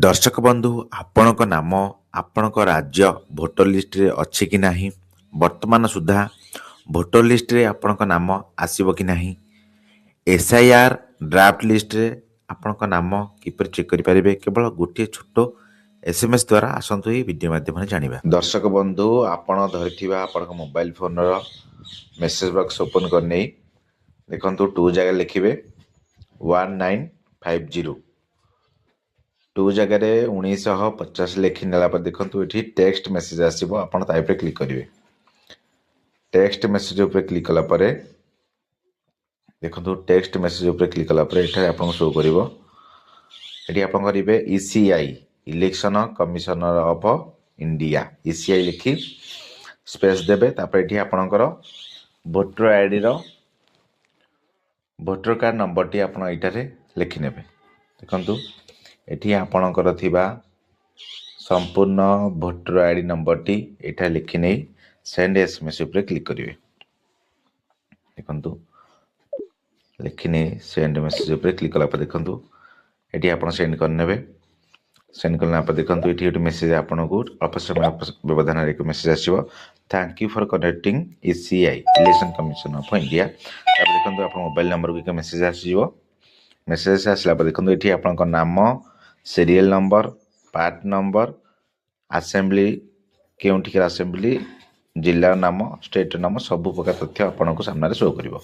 दर्शक बंधु आपणक नाम आपणक राज्य भोटर लिस्ट रे अछि कि नाही वर्तमान सुधा भोटर लिस्ट रे आपणक नाम आसीबो कि नाही एसआईआर ड्राफ्ट लिस्ट रे आपणक नाम किपर चेक करि परिबे केवल गोटे छोटो एसएमएस द्वारा आसंतु ए वीडियो माध्यम जानिबा। दर्शक बंधु आपण धरिथिबा आपणक मोबाइल फोन रो मेसेज बॉक्स ओपन करने देखंतु 2 जगह लिखिबे 1950 टू जगह 1950 लिखि नेला पर देखंतु एठी टेक्स्ट मेसेज आसीबो आपण ताइ पे क्लिक करिवे। टेक्स्ट मेसेज ऊपर क्लिक कला परे देखंतु टेक्स्ट मेसेज ऊपर क्लिक कला परे एठा आपण शो करिवो। एठी आपण करिवे ECI election commissioner of India ECI लिखि स्पेस देबे तापर एठी आपणकर वोटर आईडी रो वोटर कार्ड नंबर टी आपण एठारे लिखि नेबे। देखंतु एठी आपणकर थिबा संपूर्ण वोटर आईडी नंबर टी एठा लिखि नै सेंड एसएमएस ऊपर क्लिक करिवे। देखंतु लिखि नै सेंड मेसेज ऊपर क्लिक कला पर देखंतु एठी आपण सेंड कर नेबे। सेंड करना पर देखंतु एठी एक मेसेज आपण को अल्प समय व्यवधान रे एक मेसेज आसीबो thank you for connecting ECI election commission of India. तापर देखंतु आपण मोबाइल नंबर को एक मेसेज आसीबो। मेसेज आसला पर देखंतु एठी आपण को नाम serial number part number assembly केउंठिकर असेंबली जिला नाम स्टेट नाम सब प्रकार तथ्य आपण को सामने शो करिवो।